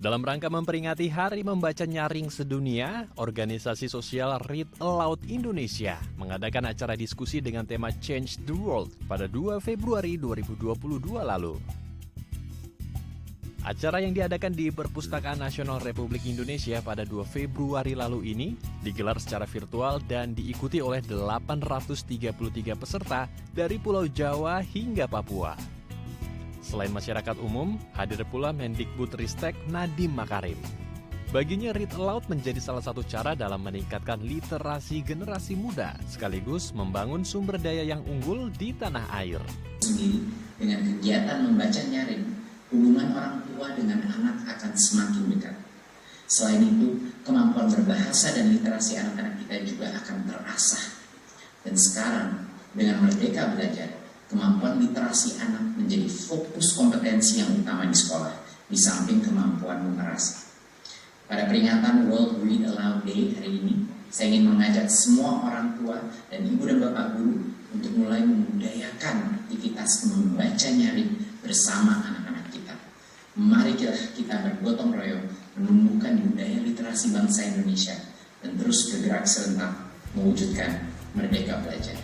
Dalam rangka memperingati Hari Membaca Nyaring Sedunia, organisasi sosial Read Aloud Indonesia mengadakan acara diskusi dengan tema Change the World pada 2 Februari 2022 lalu. Acara yang diadakan di Perpustakaan Nasional Republik Indonesia pada 2 Februari lalu ini digelar secara virtual dan diikuti oleh 833 peserta dari Pulau Jawa hingga Papua. Selain masyarakat umum, hadir pula Mendikbudristek Nadiem Makarim. Baginya Read Aloud menjadi salah satu cara dalam meningkatkan literasi generasi muda, sekaligus membangun sumber daya yang unggul di tanah air. Sendiri dengan kegiatan membaca nyaring, hubungan orang tua dengan anak akan semakin dekat. Selain itu, kemampuan berbahasa dan literasi anak-anak kita juga akan terasah. Dan sekarang, dengan Merdeka Belajar, kemampuan literasi anak menjadi fokus kompetensi yang utama di sekolah, di samping kemampuan numerasi. Pada peringatan World Read Aloud Day hari ini, saya ingin mengajak semua orang tua dan ibu dan bapak guru untuk mulai membudayakan aktivitas membaca nyaring bersama anak-anak kita. Mari kita bergotong royong menumbuhkan budaya literasi bangsa Indonesia dan terus bergerak serentak mewujudkan Merdeka Belajar.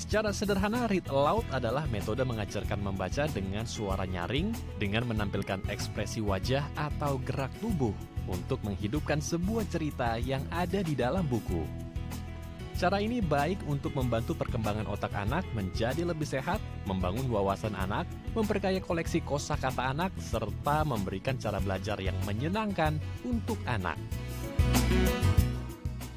Secara sederhana, Read Aloud adalah metode mengajarkan membaca dengan suara nyaring dengan menampilkan ekspresi wajah atau gerak tubuh untuk menghidupkan sebuah cerita yang ada di dalam buku. Cara ini baik untuk membantu perkembangan otak anak menjadi lebih sehat, membangun wawasan anak, memperkaya koleksi kosakata anak, serta memberikan cara belajar yang menyenangkan untuk anak.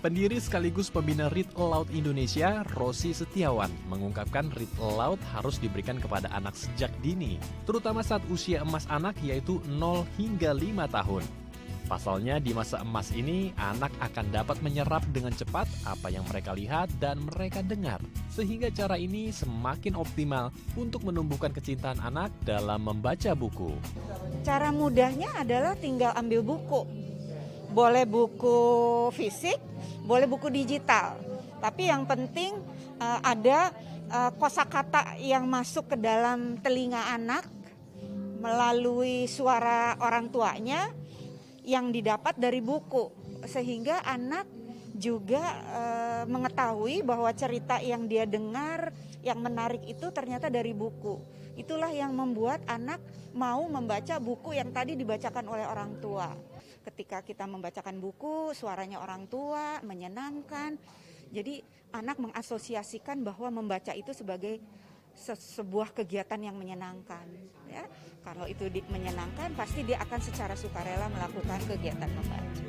Pendiri sekaligus pembina Read Aloud Indonesia, Rosi Setiawan, mengungkapkan Read Aloud harus diberikan kepada anak sejak dini, terutama saat usia emas anak yaitu 0 hingga 5 tahun. Pasalnya di masa emas ini, anak akan dapat menyerap dengan cepat apa yang mereka lihat dan mereka dengar, sehingga cara ini semakin optimal untuk menumbuhkan kecintaan anak dalam membaca buku. Cara mudahnya adalah tinggal ambil buku. Boleh buku fisik, boleh buku digital. Tapi yang penting ada kosakata yang masuk ke dalam telinga anak melalui suara orang tuanya yang didapat dari buku. Sehingga anak juga mengetahui bahwa cerita yang dia dengar, yang menarik itu ternyata dari buku. Itulah yang membuat anak mau membaca buku yang tadi dibacakan oleh orang tua. Ketika kita membacakan buku, suaranya orang tua, menyenangkan. Jadi anak mengasosiasikan bahwa membaca itu sebagai sebuah kegiatan yang menyenangkan. Ya. Kalau itu menyenangkan, pasti dia akan secara sukarela melakukan kegiatan membaca.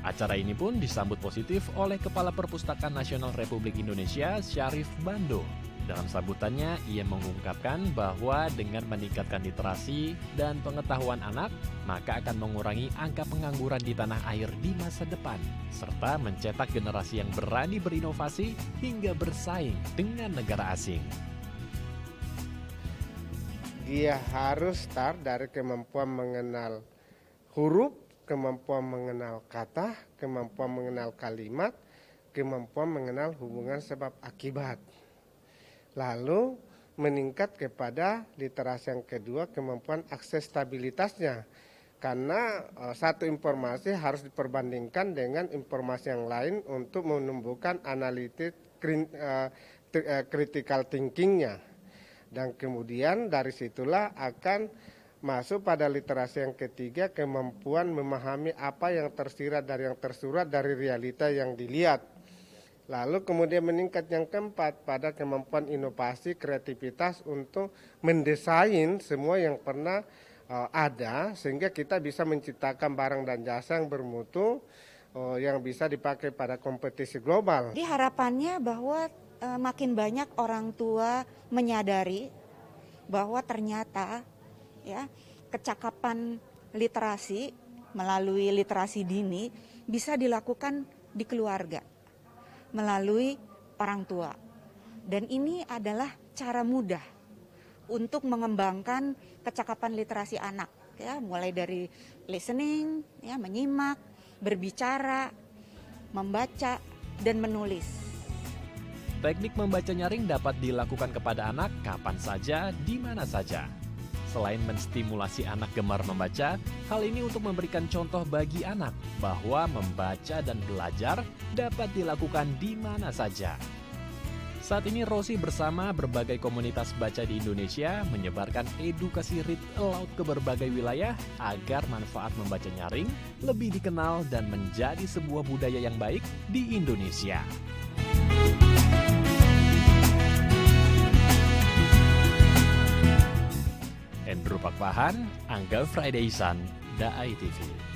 Acara ini pun disambut positif oleh Kepala Perpustakaan Nasional Republik Indonesia, Syarif Bando. Dalam sambutannya, ia mengungkapkan bahwa dengan meningkatkan literasi dan pengetahuan anak, maka akan mengurangi angka pengangguran di tanah air di masa depan, serta mencetak generasi yang berani berinovasi hingga bersaing dengan negara asing. Dia harus start dari kemampuan mengenal huruf, kemampuan mengenal kata, kemampuan mengenal kalimat, kemampuan mengenal hubungan sebab akibat. Lalu meningkat kepada literasi yang kedua, kemampuan aksesibilitasnya. Karena satu informasi harus diperbandingkan dengan informasi yang lain untuk menumbuhkan analitik critical thinkingnya. Dan kemudian dari situlah akan masuk pada literasi yang ketiga, kemampuan memahami apa yang tersirat dari yang tersurat dari realita yang dilihat. Lalu kemudian meningkat yang keempat pada kemampuan inovasi, kreativitas untuk mendesain semua yang pernah ada sehingga kita bisa menciptakan barang dan jasa yang bermutu yang bisa dipakai pada kompetisi global. Jadi harapannya bahwa makin banyak orang tua menyadari bahwa ternyata ya kecakapan literasi melalui literasi dini bisa dilakukan di keluarga melalui orang tua. Dan ini adalah cara mudah untuk mengembangkan kecakapan literasi anak, ya, mulai dari listening, ya, menyimak, berbicara, membaca, dan menulis. Teknik membaca nyaring dapat dilakukan kepada anak kapan saja, di mana saja. Selain menstimulasi anak gemar membaca, hal ini untuk memberikan contoh bagi anak bahwa membaca dan belajar dapat dilakukan di mana saja. Saat ini Rosi bersama berbagai komunitas baca di Indonesia menyebarkan edukasi read aloud ke berbagai wilayah agar manfaat membaca nyaring lebih dikenal dan menjadi sebuah budaya yang baik di Indonesia. Andrew Pakpahan, Angga Fridaysan, Daai TV.